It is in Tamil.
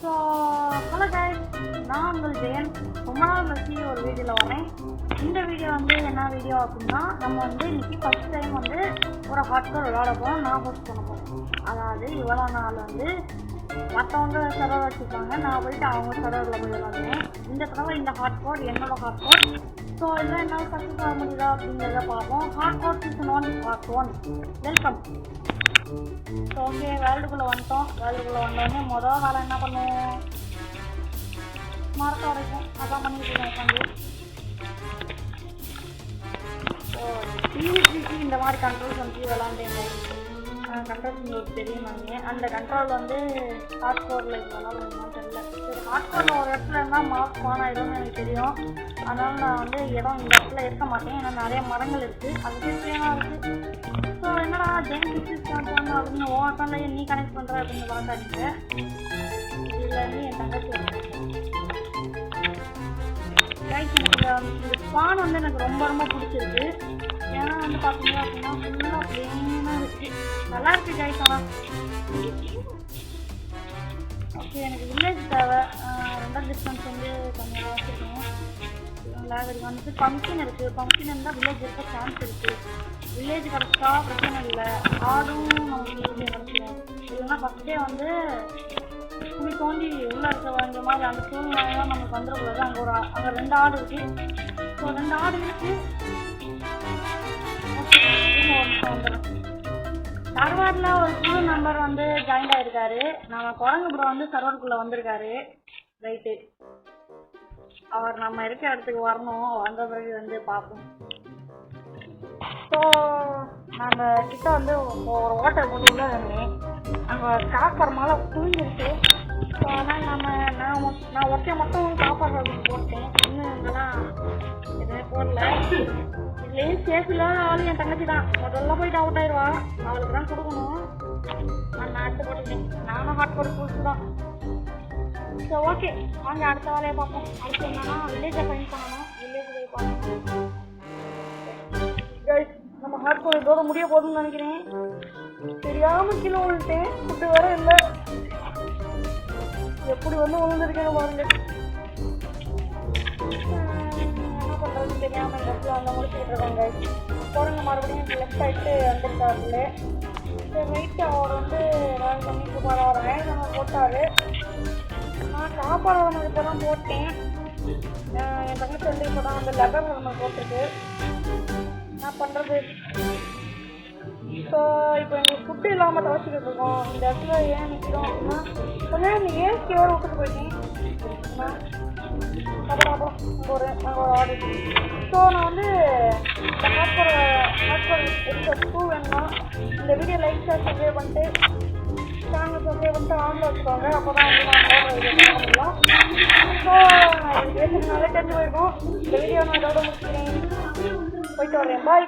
ஸோ ஹலோ கைஸ், நான் உங்கள் ஜெயன். ரொம்ப நாள் கழிச்சு ஒரு வீடியோவில் வரேன். இந்த வீடியோ வந்து என்ன வீடியோ அப்படின்னா, நம்ம வந்து இன்னைக்கு ஃபஸ்ட் டைம் வந்து ஒரு ஹாட்ஸ்பாட் விளையாட போகிறோம். நான் ஹோஸ்ட் பண்ண போகிறேன். அதாவது இவ்வளோ நாள் வந்து மற்றவங்க சர்வர் வச்சுருப்பாங்க, நான் போயிட்டு அவங்க சர்வரில் போய் விளாடுவேன். இந்த தடவை இந்த ஹாட்ஸ்பாட் என்னோட ஹாட்ஸ்பாட். ஸோ இதெல்லாம் என்னால் சக்ஸஸ் ஆக முடியுதா அப்படிங்கிறத பார்ப்போம். Hotspot season 1 part 1. Welcome. So okay, வேர்ல்டுக்குள்ளே வந்துட்டோம். வேர்ல்டுக்குள்ளே வந்தோடனே மொதல் வேலை என்ன பண்ணுவோம்? மரத்தை உடைக்கும். அதான் பண்ணிட்டு இருக்கேன் உட்காந்து. ஸோ டிவிக்கு இந்த மாதிரி கண்ட்ரோல்ஸ் வந்து விளாண்டேங்க. கண்ட்ரோல்ஸ் உங்களுக்கு தெரியும் நாங்கள். அந்த கண்ட்ரோல் வந்து ஹாட்ஸ்பாட்டில் இதெல்லாம் வேணுமான்னு தெரியல. சரி, ஹாட்ஸ்பாட்டில் ஒரு இடத்துல இருந்தால் மாஸ்க் ஆன் ஆகிடும்னு எனக்கு தெரியும். அதனால் நான் வந்து இடம் இந்த இடத்துல இருக்க மாட்டேன். ஏன்னா நிறைய மரங்கள் இருக்குது, அது சேஃப்டியாக இருக்குது. ஸோ என்னடா ஜெயின் ஃபிக்ஸ் ஸ்டார்ட் பண்ண அப்படின்னு ஓ அக்கௌண்ட்லேயே நீ கனெக்ட் பண்ணுற அப்படின்னு பார்க்காதீங்க. இதுலேருந்து என் தங்கச்சி ரைட். எனக்கு இந்த ஸ்பான் வந்து எனக்கு ரொம்ப ரொம்ப பிடிச்சிருக்கு. ஏன்னா வந்து பார்த்தீங்க அப்படின்னா ஃபுல்லாக பிளெயினாக இருக்குது. நல்லா இருக்குது கைஸ். ஆனால் ஓகே, எனக்கு வில்லேஜ் தேவை. ரெண்டாவது டிஸ்டன்ஸ் வந்து கொஞ்சம் வச்சுருக்கணும். லேக் வந்துட்டு பம்ப்கின் இருக்குது. பம்ப்கின் இருந்தால் வில்லேஜ் இருக்க சான்ஸ் இருக்குது. வில்லேஜ் கிடச்சா பிரச்சனை இல்லை, ஆடும் நமக்கு ஈஸியாக கிடச்சிடும். இல்லைன்னா ஃபஸ்ட்டே வந்து குழி தோண்டி உள்ளே இருக்க வேண்டிய மாதிரி அந்த சூழ்நிலையெல்லாம் நமக்கு வந்துடக்கூடாது. அங்கே 2 ஆடு இருக்குது. ஸோ 2 ஆடு இருக்குது. வந்துடும். சர்வரில் ஒரு புது நம்பர் வந்து ஜாயின் ஆகிருக்காரு. நம்ம குரங்கு ப்ரோ வந்து சர்வருக்குள்ளே வந்திருக்காரு. ரைட்டு, அவர் நம்ம இருக்க இடத்துக்கு வரணும். வந்த பிறகு வந்து பார்ப்போம். ஸோ நம்ம கிட்ட வந்து ஒரு ஓட்டை போட்டு உள்ள இருந்தேன். அங்கே காப்பர் மேலே தூங்கிருக்கு. ஸோ ஆனால் நான் ஒற்றையை மட்டும் காப்பாடுறதுக்கு போட்டேன். இன்னும் இங்கெல்லாம் எதுவுமே போடல. இதுலேயும் சேஃப் இல்லாத ஆள் என் தங்கச்சி தான். முதல்ல போயிட்டு அவுட் ஆயிடுவா. அவளுக்கு தான் கொடுக்கணும். நான் அடுத்து போட்டுட்டேன். நானும் ஹாட் போட்டு புதுசு தான். ஸோ ஓகே, வாங்க அடுத்த வேலையை பார்ப்போம். அடுத்து என்னன்னா வில்லேஜை ஃபைன் பண்ணணும். வில்லேஜ் போய் பார்க்கணும். நம்ம ஹாட் போய் இதோட முடிய போதும்னு நினைக்கிறேன். தெரியாமல் கீழே விழுந்துட்டேன். ஃபுட்டு வேற இல்லை. எப்படி வந்து விழுந்துருக்கேன்னு பாருங்க. என்ன பண்ணுறதுன்னு தெரியாமல் இந்த இடத்துல அந்த முடிச்சுட்டு இருக்காங்க. போடுங்க, மறுபடியும் லெஃப்ட் ஆகிட்டு வந்துருக்காருல. சரி ரைட்டு, அவர் வந்து ரேங்க் பண்ணிட்டு போகிற அவர் ரேங்க் போட்டார். நான் சாப்பாடு நமக்கு தான் போட்டேன். என் தங்கச்சி வந்து இப்போ தான் அந்த லெவலில் நம்ம போட்டிருக்கு. என்ன பண்ணுறது? ஸோ இப்போ எங்களுக்கு ஃபுட்டு இல்லாமல் தவச்சிக்கிட்டு இருக்கோம். இந்த இடத்துல ஏன் நிற்கிறோம் அப்படின்னா, கொஞ்சம் இந்த ஏசி வேறு விட்டுட்டு போயிட்டேன். அப்புறம் நாங்கள் ஒரு ஆடு. ஸோ நான் வந்து இந்த ஹாட்ஸ்பாட் எபிசோட் 2 வேணும்னா இந்த வீடியோ லைக் ஷேர் சப்ஸ்கிரைப் பண்ணிட்டு சேனல் சப்ஸ்கிரைப் பண்ணிட்டு ஆன்ல வச்சுக்கோங்க. அப்போ தான் வந்து நான் வீடியோ பண்ண முடியும். ஸோ நான் பேசுறதுனால தெரிஞ்சு போயிருக்கோம். இந்த வீடியோ நான் இதோட முடிச்சுக்கிறேன். போயிட்டு வரேன். பாய்.